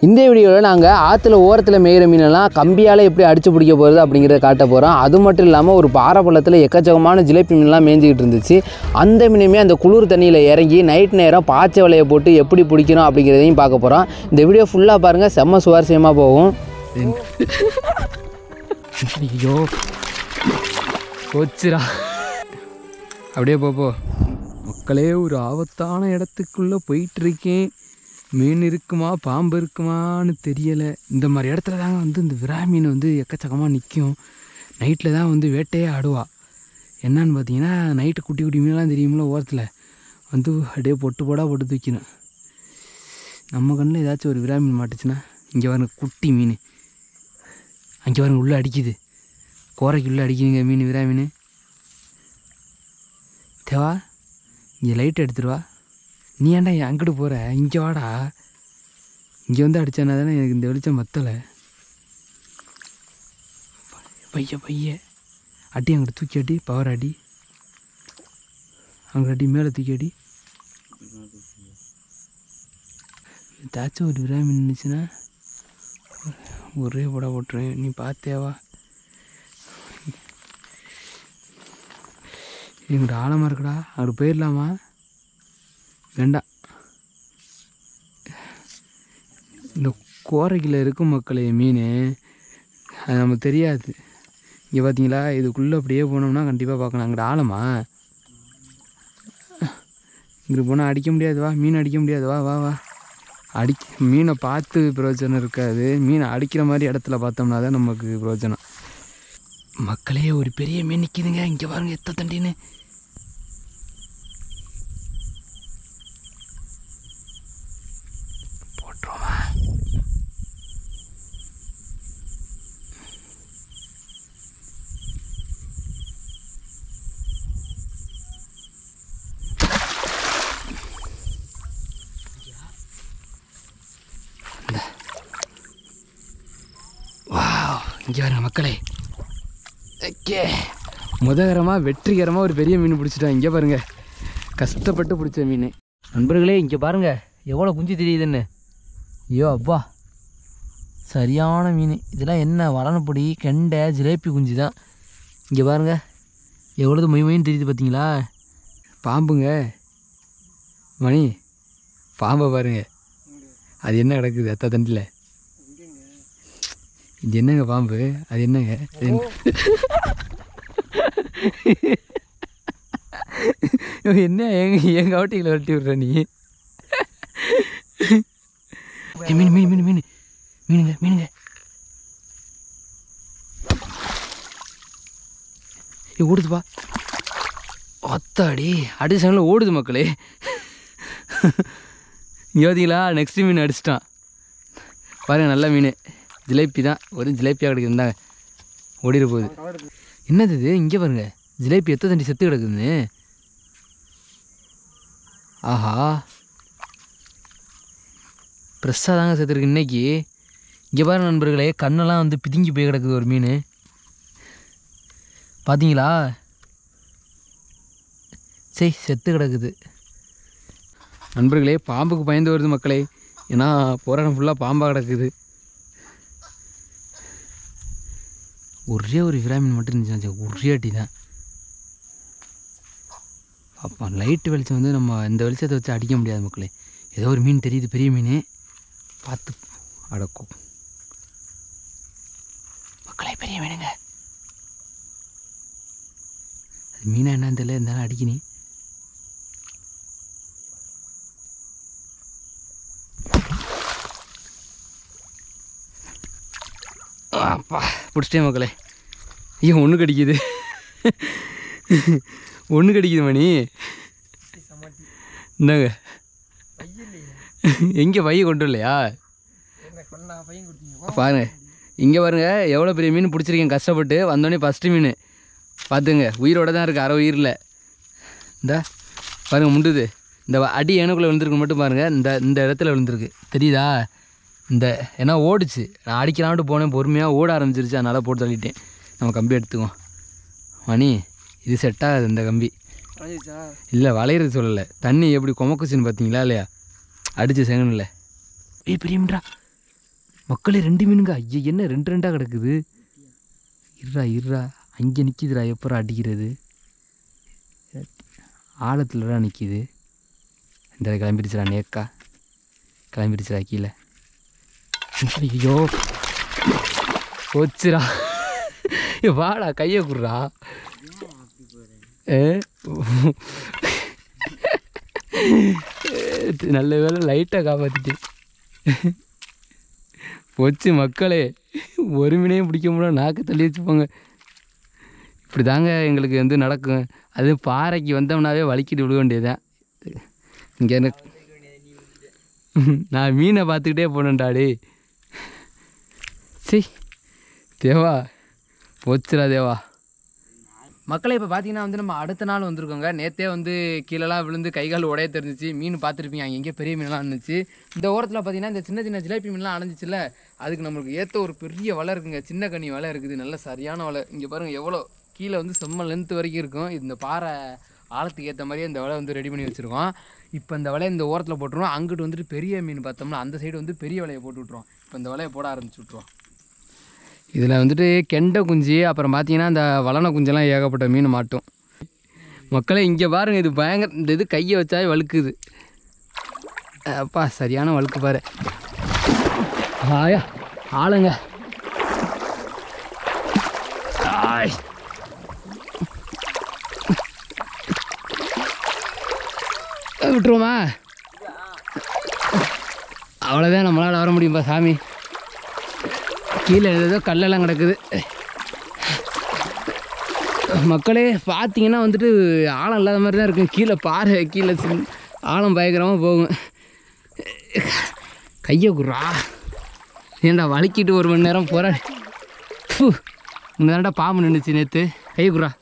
இந்த வீடியோவில் நாங்கள் ஆற்றுல ஓரத்தில் மேய்கிற மீனெல்லாம் கம்பியால் எப்படி அடித்து பிடிக்க போகிறது அப்படிங்கிறத காட்ட போகிறோம். அது மட்டும் இல்லாமல் ஒரு பாறை பள்ளத்தில் எக்கச்சக்கமான ஜிலேபி மீன்லாம் மேய்ஞ்சிக்கிட்டு இருந்துச்சு. அந்த மீனுமே அந்த குளிர் தண்ணியில் இறங்கி நைட் நேரம் பாய்ச்ச வலையை போட்டு எப்படி பிடிக்கணும் அப்படிங்கிறதையும் பார்க்க போகிறோம். இந்த வீடியோ ஃபுல்லாக பாருங்கள், செம்ம சுவாரஸ்யமாக போகும். ஐயோ போச்சுரா, அப்படியே போ மக்களே. ஒரு ஆபத்தான இடத்துக்குள்ளே போயிட்டுருக்கேன். மீன் இருக்குமா பாம்பு இருக்குமான்னு தெரியலை. இந்த மாதிரி இடத்துல தாங்க இந்த விரா மீன் எக்கச்சக்கமாக நிற்கும். நைட்டில் தான் வேட்டையே ஆடுவா. என்னான்னு பார்த்தீங்கன்னா, நைட்டு குட்டி குட்டி மீனெல்லாம் தெரியுமில்ல, ஓரத்தில் அப்படியே போட்டு தூக்கணும். நம்ம கண்ணில் ஏதாச்சும் ஒரு விரா மீன் மாட்டுச்சுன்னா, இங்கே பாருங்க குட்டி மீன், அங்கே பாருங்க உள்ளே அடிக்குது, கோரைக்கு உள்ளே அடிக்குதுங்க மீன், விரா மீன். தேவா இங்கே லைட் எடுத்துருவா. நீ ஏன்டா அங்கிட்டு போகிற, இங்கே வாடா. இங்கே அடித்தானா தானே எனக்கு இந்த வெளிச்சம் மற்றலை. பைய அடி, அங்கிட்டு தூக்கி அடி, பவர் அடி, அங்கிட்டு அடி, மேலே தூக்கி அடி. ஏதாச்சும் ஒரு விரா மீன் இருந்துச்சுன்னா ஒரே போட போட்டுருவேன். நீ பார்த்தேவா, எங்கிட்ட ஆழமாக இருக்குடா, அங்கிட்டு போயிடலாமா? வேண்டாம். இந்த கோரைக்கில் இருக்கும் மக்களே மீன், அது நமக்கு தெரியாது. இங்கே பார்த்தீங்களா, இதுக்குள்ளே அப்படியே போனோம்னா கண்டிப்பாக பார்க்கலாம். அங்கிட்ட ஆழமா, இங்கிட்டு போனால் அடிக்க முடியாது. வா, மீன் அடிக்க முடியாது. வா வா வா, மீனை பார்த்து பிரயோஜனம் இருக்காது. மீனை அடிக்கிற மாதிரி இடத்துல பார்த்தோம்னா தான் நமக்கு பிரயோஜனம். மக்களே, ஒரு பெரிய மீன் நிற்கிதுங்க. இங்கே பாருங்க எத்த தண்டின்னு. போட்டுருவோமா? இங்கே பாருங்க மக்களே, ஓகே, முதகரமாக வெற்றிகரமாக ஒரு பெரிய மீன் பிடிச்சிட்டோம். இங்கே பாருங்கள், கஷ்டப்பட்டு பிடிச்ச மீன். நண்பர்களே, இங்கே பாருங்கள் எவ்வளோ குஞ்சு தெரியுதுன்னு. ஐயோ அப்பா, சரியான மீன். இதெல்லாம் என்ன வளனப்பொடி, கெண்டை, ஜிலேபி குஞ்சு தான். இங்கே பாருங்கள் எவ்வளோது மொயின் தெரியுது பார்த்தீங்களா. பாம்புங்க மணி, பாம்பை பாருங்க, அது என்ன கிடக்குது அத்தா தண்டில். இது என்னங்க பாம்பு, அது என்னங்க, என்ன எங்கள் ஆட்டிகளை விரட்டி விட்ற நீ. மீன் மீன் மீன் மீன் மீனுங்க மீனுங்க. ஓடுதுப்பா, ஒத்தாடி அடிச்ச சமயம் ஓடுது மக்களே. இங்கே பார்த்தீங்களா, நெக்ஸ்ட் மீன் அடிச்சிட்டான் பாருங்க. நல்ல மீன், ஜிலேபி தான். ஒரு ஜிலேப்பியாக கிடக்குது, இருந்தாங்க ஓடிட போகுது. என்னது இது, இங்கே பாருங்க ஜிலேபி எத்த தண்டி செத்து கிடக்குதுன்னு. ஆஹா, ஃப்ரெஷ்ஷாக தாங்க செத்துருக்கு இன்னைக்கு. இங்கே பாருங்க நண்பர்களே, கண்ணெல்லாம் பிதுங்கி போய் கிடக்குது ஒரு மீன். பார்த்தீங்களா, சரி செத்து கிடக்குது. நண்பர்களே, பாம்புக்கு பயந்து வருது மக்களே, ஏன்னா போகிற இடம் ஃபுல்லாக பாம்பாக கிடக்குது. ஒரே ஒரு விரா மீன் மட்டும் இருந்துச்சு, ஒரே அடி தான். அப்போ லைட்டு வெளிச்சம் நம்ம இந்த வெளிச்சத்தை வச்சு அடிக்க முடியாது மக்களே. ஏதோ ஒரு மீன் தெரியுது, பெரிய மீன், பார்த்து அடக்கும் மக்களே. பெரிய மீனுங்க, அது மீனா என்னன்னு தெரியல, இருந்தாலும் அடிக்கினே. அப்பா பிடிச்சிட்டே மக்களே. ஐயோ ஒன்று கடிக்குது, ஒன்று கடிக்குது மணி. இந்தாங்க, எங்கே பைய கொண்டு இல்லையா பாருங்க. இங்கே பாருங்க எவ்வளோ பெரிய மீன் பிடிச்சிருக்கேன் கஷ்டப்பட்டு. வந்தோடனே ஃபஸ்ட்டு மீன் பார்த்துங்க, உயிரோட தான் இருக்குது, அரை உயிரில். இந்த பாருங்கள் முண்டுது. இந்த அடி எனக்குள்ளே விழுந்துருக்கு மட்டும் பாருங்கள், இந்த இடத்துல விழுந்துருக்கு தெரியுதா. இந்த ஏன்னா ஓடிச்சு, நான் அடிக்கலான்ட்டு போனேன், பொறுமையாக ஓட ஆரம்பிச்சிருச்சு, அதனால் போட்டு தள்ளிட்டேன். நம்ம கம்பி எடுத்துக்குவோம் மணி. இது செட் ஆகாது இந்த கம்பி. இல்லை வளையிறது சொல்லலை, தண்ணி எப்படி கொமக்குச்சுன்னு பார்த்தீங்களா இல்லையா, அடிச்சு செகண்டில். பெரிய மீன்டா, மக்களே 2 மீனுங்க. ஐயா என்ன 2 கிடக்குது. இருறா அங்கே நிற்கிதுடா. எப்பறம் அடிக்கிறது ஆழத்தில் தான் நிற்கிது. இந்த கிளம்பிடுச்சுடா. நேக்கா கிளம்பிடுச்சுடா கீழே. ஐயோ போச்சுடா. வாடா கையை குடுறா. நல்ல வேலை லைட்டாக காப்பாற்றிட்டு போச்சு மக்களே. ஒரு மீனையும் பிடிக்க முடியல. நாக்கு தள்ளி வச்சுப்போங்க. இப்படி தாங்க எங்களுக்கு வந்து நடக்கும். அது பாறைக்கு வந்தோம்னாவே வலிக்கிட்டு விழுக வேண்டியதுதான். இங்கே எனக்கு நான் மீனை பார்த்துக்கிட்டே போனேன்டாடி. சரி தேவா போச்சுடா தேவா. மக்களை இப்போ பார்த்தீங்கன்னா வந்து நம்ம அடுத்த நாள் வந்திருக்கோங்க. நேற்றே வந்து கீழெல்லாம் விழுந்து கைகால் உடைய தெரிஞ்சிச்சு. மீன் பார்த்துருப்பீங்க. அங்கே எங்கேயே பெரிய மீன்லாம் இருந்துச்சு. இந்த ஓரத்தில் பார்த்தீங்கன்னா இந்த சின்ன சின்ன ஜிலேபி மீன்லாம் அணைஞ்சிச்சில்ல, அதுக்கு நம்மளுக்கு ஏற்ற ஒரு பெரிய வலை இருக்குங்க. சின்ன கனி வலை இருக்குது. நல்ல சரியான வலை. இங்கே பாருங்கள் எவ்வளோ கீழே வந்து செம்ம லென்த்து வரைக்கும் இருக்கும். இந்த பாறை ஆழத்துக்கு ஏற்ற மாதிரியே இந்த வலை வந்து ரெடி பண்ணி வச்சுருக்கோம். இப்போ இந்த வலையை இந்த ஓரத்தில் போட்டுருவோம். அங்கிட்டு வந்துட்டு பெரிய மீன் பார்த்தோம்னா அந்த சைடு வந்து பெரிய வலையை போட்டு விட்ருவோம். இப்போ இந்த வலையை போட ஆரம்பிச்சு விட்ருவோம். இதில் வந்துட்டு கெண்டை குஞ்சு, அப்புறம் பார்த்தீங்கன்னா இந்த வளன குஞ்செல்லாம் ஏகப்பட்ட மீன் மாட்டும். மக்களே இங்கே பாருங்கள், இது பயங்கர. இந்த இது கையை வச்சாவே வழுக்குது. அப்பா சரியான வழுக்கு பாரு. ஆயா ஆளுங்க. விட்டுருவோமா? அவ்வளோதான் நம்மளால் வர முடியும்பா சாமி. கீழே ஏதோ கல்லெல்லாம் கிடக்குது. மக்களே பார்த்தீங்கன்னா வந்துட்டு ஆழம் இல்லாத மாதிரி தான் இருக்கும். கீழே பாறை கீழே ஆழம் பயங்கரமாக போகும். கையை குடுறா. ஏன்டா வலிக்கிட்டு 1 மணி நேரம் போகிற. முன்னாடா பாம்பு நின்றுச்சு நேற்று. கையை குடுறா.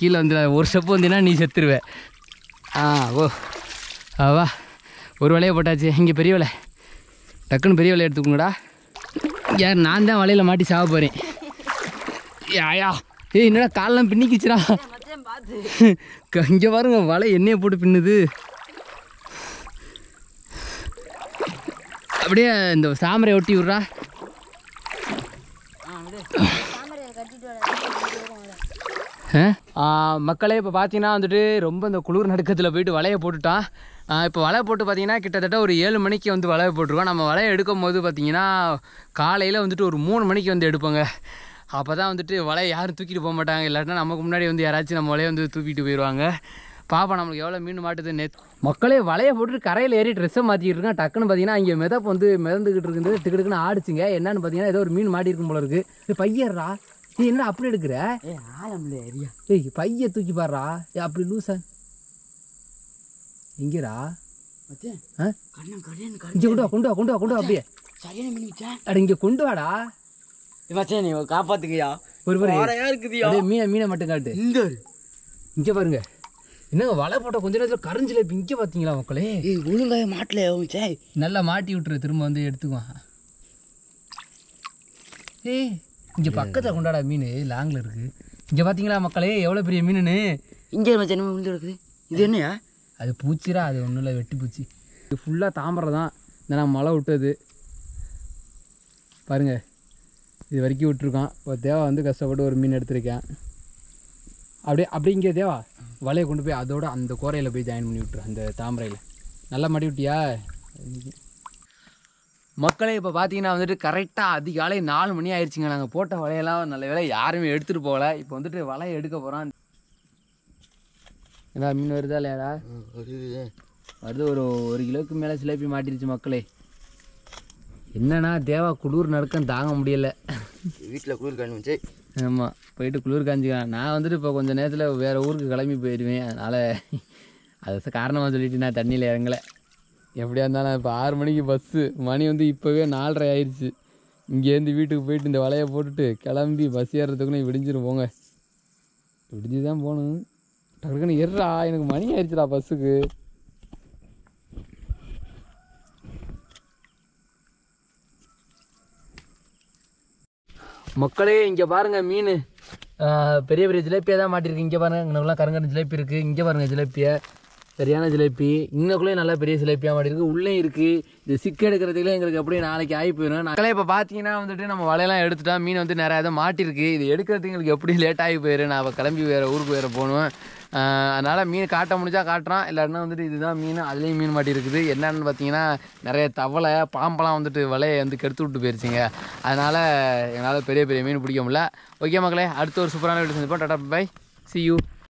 கீழே வந்து ஒரு ஸ்டெப்பு வந்தீங்கன்னா நீ செத்துருவே. ஓ வா. ஒரு வலையை போட்டாச்சு. இங்கே பெரிய வலை. டக்குன்னு பெரிய வலையை எடுத்துக்கோங்கடா. யார் நான் தான் வலையில் மாட்டி சாக போகிறேன். ஆயா என்னடா காலெலாம் பின்னிக்கிச்சுடா. இங்கே பாருங்க வலை எண்ணெயை போட்டு பின்னுது. அப்படியே இந்த சாமரை ஒட்டி விட்றா. மக்களே இப்போ பார்த்தீங்கன்னா வந்துட்டு ரொம்ப இந்த குளிர் நடுக்கத்தில் போயிட்டு வலையை போட்டுட்டான். இப்போ வலை போட்டு பார்த்தீங்கன்னா கிட்டத்தட்ட ஒரு 7 மணிக்கு வந்து வலையை போட்டுருக்கோம். நம்ம வலையை எடுக்கும் போது பார்த்தீங்கன்னா காலையில் வந்துட்டு ஒரு 3 மணிக்கு வந்து எடுப்போங்க. அப்போ தான் வந்துட்டு வலையை யாரும் தூக்கிட்டு போக மாட்டாங்க. இல்லாட்டினா நமக்கு முன்னாடி வந்து யாராச்சும் நம்ம வலையை வந்து தூக்கிட்டு போயிடுவாங்க. பாப்பா நம்மளுக்கு எவ்வளோ மீன் மாட்டுது. மக்களே வலையை போட்டுட்டு கரையில் ஏறி ட்ரெஸ்ஸை மாற்றிக்கிட்டு இருக்கேன். டக்குன்னு பார்த்தீங்கன்னா இங்கே மிதப்பு வந்து மிதந்துக்கிட்டு இருக்குது. திக்குன்னு ஆடிச்சுங்க. என்னன்னு பார்த்தீங்கன்னா ஏதோ ஒரு மீன் மாட்டிருக்கும் போல இருக்குது. பையர்றா நீ என்ன அப்படி எடுக்கிற? பைய தூக்கி பாடுறா. அப்படி லூசா எங்கடா? இங்கே கொண்டு வா அப்படியே. அட இங்கே கொண்டு வாடா. நீ காப்பாத்துக்கியா? ஒரு மீனை மட்டும் காட்டு. இங்கே பாருங்க என்னங்க வலை போட்ட கொஞ்ச நேரத்தில் கரைஞ்சில. இப்போ இங்கே பார்த்தீங்களா மக்களே? ஒழுங்காக மாட்டல நல்லா மாட்டி விட்டுரு. திரும்ப வந்து எடுத்துக்குவான். இங்கே பக்கத்தில் கொண்டாடா மீன் லாங்கில் இருக்குது. இங்கே பார்த்தீங்களா மக்களே எவ்வளோ பெரிய மீனுன்னு. இங்கே விழுந்து இருக்குது. இது என்னையா? அது பூச்சிரா. அது ஒன்றும் இல்லை, வெட்டி பூச்சி. இது ஃபுல்லாக தாமரை தான். இந்த நான் மழை விட்டது பாருங்கள். இது வரைக்கும் விட்டுருக்கான். இப்போ தேவா வந்து கஷ்டப்பட்டு ஒரு மீன் எடுத்துருக்கேன். அப்படியே இங்கே தேவா வலையை கொண்டு போய் அதோட அந்த கோரையில் போய் ஜாயின் பண்ணி விட்டுரு. அந்த தாமரையில் நல்லா மாட்டி விட்டியா? மக்களே இப்போ பார்த்தீங்கன்னா வந்துட்டு கரெக்டாக அதிகாலை 4 மணி ஆயிடுச்சுங்க. நாங்கள் போட்ட வலையெல்லாம் நல்ல வேலை யாருமே எடுத்துகிட்டு போகல. இப்போ வந்துட்டு வலையை எடுக்க போகிறோம். ஏதா மீன் வருதா இல்லையாடா? வருது. ஒரு 1 கிலோவுக்கு மேலே சிலேபி மாட்டிருச்சு மக்களே. என்னன்னா தேவா குளிர் நடுக்கம் தாங்க முடியலை. வீட்டில் குளிர் காஞ்சி. ஆமாம் போயிட்டு குளிர் காஞ்சிக்கலாம். நான் வந்துட்டு இப்போ கொஞ்சம் நேரத்தில் வேறு ஊருக்கு கிளம்பி போயிடுவேன். அதனால் அது காரணமாக சொல்லிட்டு நான் தண்ணியில் இறங்கலை. எப்படியா இருந்தாலும் இப்போ 6 மணிக்கு பஸ்ஸு. மணி வந்து இப்போவே 4:30 ஆயிடுச்சு. இங்கேருந்து வீட்டுக்கு போயிட்டு இந்த வலையை போட்டுட்டு கிளம்பி பஸ் ஏறுறதுக்குன்னு விடிஞ்சிரும். போங்க விடிஞ்சு தான் போகணும். டக்குன்னு ஏறுறா. எனக்கு மணி ஆயிடுச்சுடா பஸ்ஸுக்கு. மக்களே இங்கே பாருங்கள் மீன் பெரிய பெரிய ஜிலேப்பியாக தான் மாட்டிருக்கு. இங்கே பாருங்கள் இங்கெல்லாம் கருங்கரு ஜிலேப்பி இருக்குது. இங்கே பாருங்கள் ஜிலேப்பியை சரியான ஜிலேபி. இன்னக்குள்ளே நல்லா பெரிய ஜிலேபியாக மாட்டி இருக்குது. உள்ளே இருக்குது. இது சிக்க எடுக்கிறதுக்குள்ளே எங்களுக்கு அப்படியே நாளைக்கு ஆகி போயிடும். நாங்களே இப்போ பார்த்தீங்கன்னா வந்துட்டு நம்ம வலையெல்லாம் எடுத்துட்டா மீன் வந்து நிறையா இதை மாட்டிருக்கு. இது எடுக்கிறதுக்கு எங்களுக்கு எப்படி லேட் ஆகி போயிடும். நான் இப்போ கிளம்பி வேறு ஊருக்கு வேறு போகணும். அதனால் மீன் காட்ட முடிஞ்சா காட்டுறான், இல்லைன்னா வந்துட்டு இதுதான் மீன். அதுலேயும் மீன் மாட்டி இருக்குது. என்னென்னு பார்த்தீங்கன்னா நிறைய தவளை பாம்பெல்லாம் வந்துட்டு வலையை வந்து கெடுத்து விட்டு போயிடுச்சிங்க. அதனால் என்னால் பெரிய பெரிய மீன் பிடிக்க முடியல. ஓகே மக்களே, அடுத்த ஒரு சூப்பரான வீடியோ செஞ்சுப்போம். Tata bye, see you.